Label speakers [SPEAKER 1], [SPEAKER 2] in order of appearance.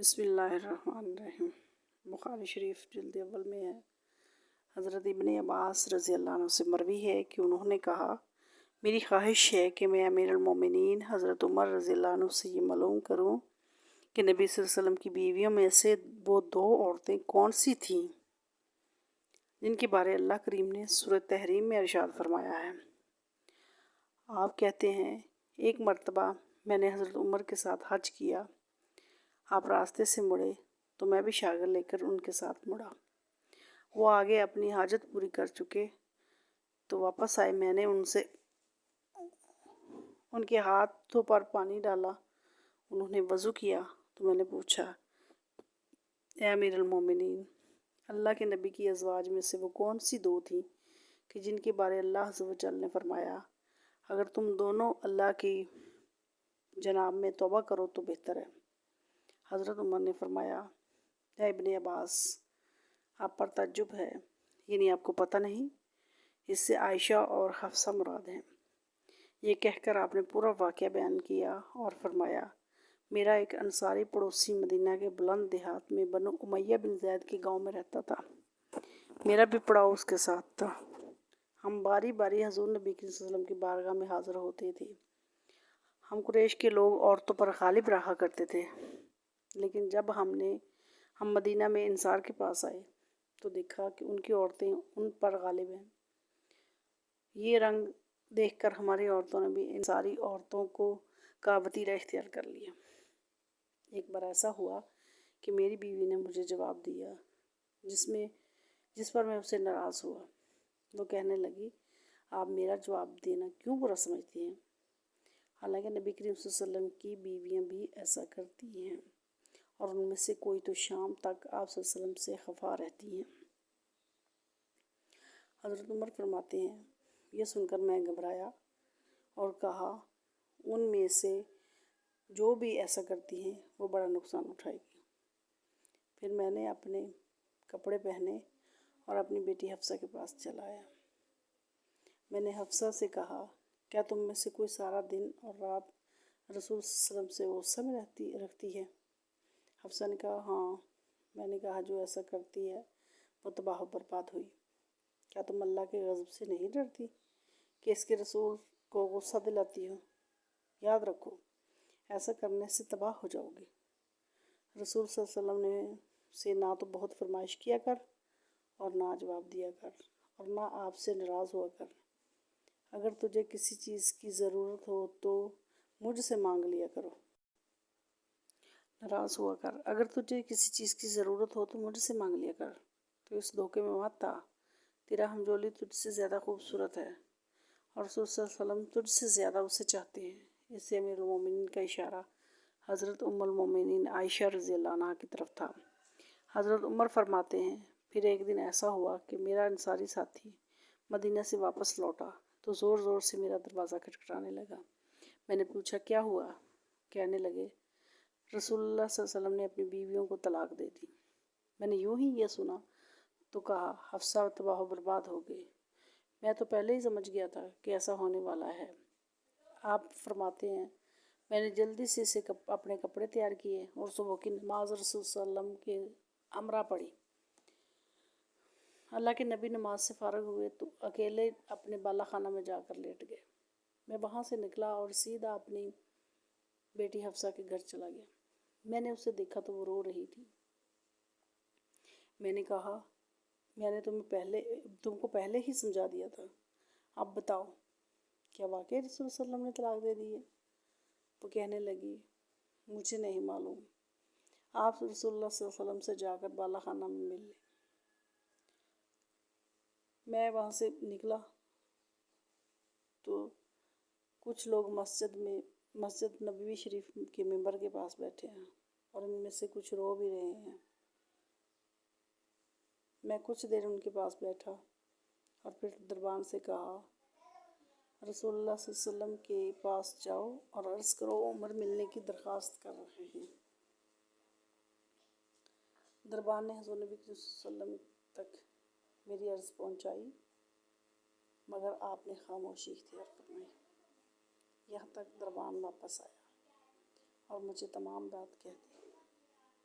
[SPEAKER 1] بسم اللہ الرحمن الرحیم۔ بخاری شریف جلد اول میں ہے۔ حضرت ابن عباس رضی اللہ عنہ سے مروی ہے کہ انہوں نے کہا، میری خواہش ہے کہ میں امیر المومنین حضرت عمر رضی اللہ عنہ سے یہ معلوم کروں کہ نبی صلی اللہ علیہ وسلم کی بیویوں میں سے وہ 2 عورتیں کون سی تھیں جن کے بارے اللہ کریم نے سورۃ تحریم میں ارشاد فرمایا ہے۔ آپ کہتے ہیں، ایک مرتبہ میں نے حضرت عمر کے ساتھ حج کیا، آپ راستے سے مڑے تو میں بھی شاگرد لے کر ان کے ساتھ مڑا۔ وہ آگے اپنی حاجت پوری کر چکے تو واپس آئے۔ میں نے ان کے ہاتھوں پر پانی ڈالا، انہوں نے وضو کیا تو میں نے پوچھا، اے امیر المومنین، اللہ کے نبی کی ازواج میں سے وہ کون سی 2 تھیں کہ جن کے بارے اللہ عز و جل نے فرمایا، اگر تم دونوں اللہ کی جناب میں توبہ کرو تو بہتر ہے۔ حضرت عمر نے فرمایا، اے ابن عباس، آپ پر تعجب ہے، یعنی آپ کو پتہ نہیں؟ اس سے عائشہ اور حفصہ مراد ہیں۔ یہ کہہ کر آپ نے پورا واقعہ بیان کیا اور فرمایا، میرا ایک انصاری پڑوسی مدینہ کے بلند دیہات میں بنو امیہ بن زید کے گاؤں میں رہتا تھا۔ میرا بھی پڑاؤ اس کے ساتھ تھا۔ ہم باری باری حضور نبی صلی اللہ علیہ وسلم کی بارگاہ میں حاضر ہوتے تھے۔ ہم قریش کے لوگ عورتوں پر غالب رہا کرتے تھے، لیکن جب ہم مدینہ میں انصار کے پاس آئے تو دیکھا کہ ان کی عورتیں ان پر غالب ہیں۔ یہ رنگ دیکھ کر ہماری عورتوں نے بھی انصاری عورتوں کا وطیرہ اختیار کر لیا۔ ایک بار ایسا ہوا کہ میری بیوی نے مجھے جواب دیا جس پر میں اسے ناراض ہوا۔ وہ کہنے لگی، آپ میرا جواب دینا کیوں برا سمجھتی ہیں؟ حالانکہ نبی کریم صلی اللہ علیہ وسلم کی بیویاں بھی ایسا کرتی ہیں، اور ان میں سے کوئی تو شام تک آپ صلی اللہ علیہ وسلم سے خفا رہتی ہیں۔ حضرت عمر فرماتے ہیں، یہ سن کر میں گھبرایا اور کہا، ان میں سے جو بھی ایسا کرتی ہیں وہ بڑا نقصان اٹھائے گی۔ پھر میں نے اپنے کپڑے پہنے اور اپنی بیٹی حفصہ کے پاس چلا آیا۔ میں نے حفصہ سے کہا، کیا تم میں سے کوئی سارا دن اور رات رسول صلی اللہ علیہ وسلم سے غصہ میں رکھتی ہے؟ حفصہ نے کہا، ہاں۔ میں نے کہا، جو ایسا کرتی ہے وہ تباہ و برباد ہوئی۔ کیا تم اللہ کے غضب سے نہیں ڈرتی کہ اس کے رسول کو غصہ دلاتی ہو؟ یاد رکھو، ایسا کرنے سے تباہ ہو جاؤ گی۔ رسول صلی اللہ علیہ وسلم سے نہ تو بہت فرمائش کیا کر اور نہ جواب دیا کر، اور نہ آپ سے ناراض ہوا کر۔ اگر تجھے کسی چیز کی ضرورت ہو تو مجھ سے مانگ لیا کرو۔ ناراض ہوا کر، اگر تجھے کسی چیز کی ضرورت ہو تو مجھ سے مانگ لیا کر۔ تو اس دھوکے میں مت آ، تیرا ہمجولی تجھ سے زیادہ خوبصورت ہے اور رسول صلی اللہ علیہ وسلم تجھ سے زیادہ اسے چاہتے ہیں۔ اس سے امیر المومنین کا اشارہ حضرت ام المومنین عائشہ رضی اللہ عنہا کی طرف تھا۔ حضرت عمر فرماتے ہیں، پھر ایک دن ایسا ہوا کہ میرا انصاری ساتھی مدینہ سے واپس لوٹا تو زور زور سے میرا دروازہ کھٹکھٹانے لگا۔ میں نے پوچھا، کیا ہوا؟ کہنے لگے، رسول اللہ صلی اللہ علیہ وسلم نے اپنی بیویوں کو طلاق دے دی۔ میں نے یوں ہی یہ سنا تو کہا، حفصہ تباہ و برباد ہو گئی۔ میں تو پہلے ہی سمجھ گیا تھا کہ ایسا ہونے والا ہے۔ آپ فرماتے ہیں، میں نے جلدی سے اپنے کپڑے تیار کیے اور صبح کی نماز رسول صلی اللہ علیہ وسلم کے امرا پڑھی۔ اللہ کے نبی نماز سے فارغ ہوئے تو اکیلے اپنے بالا خانہ میں جا کر لیٹ گئے۔ میں وہاں سے نکلا اور سیدھا اپنی بیٹی حفصہ کے گھر چلا گیا۔ میں نے اسے دیکھا تو وہ رو رہی تھی۔ میں نے کہا، میں نے تم کو پہلے ہی سمجھا دیا تھا، اب بتاؤ، کیا واقعی رسول صلی اللہ علیہ وسلم نے طلاق دے دی ہے؟ وہ کہنے لگی، مجھے نہیں معلوم، آپ رسول اللہ صلی اللہ علیہ وسلم سے جا کر بالا خانہ میں مل لیں۔ میں وہاں سے نکلا تو کچھ لوگ مسجد نبوی شریف کے ممبر کے پاس بیٹھے ہیں اور ان میں سے کچھ رو بھی رہے ہیں۔ میں کچھ دیر ان کے پاس بیٹھا اور پھر دربان سے کہا، رسول اللہ صلی اللہ علیہ وسلم کے پاس جاؤ اور عرض کرو عمر ملنے کی درخواست کر رہے ہیں۔ دربان نے حضور نبی صلی اللہ علیہ وسلم تک میری عرض پہنچائی، مگر آپ نے خاموشی اختیار فرمائی۔ یہاں تک دربان واپس آیا اور مجھے تمام بات کہہ دی۔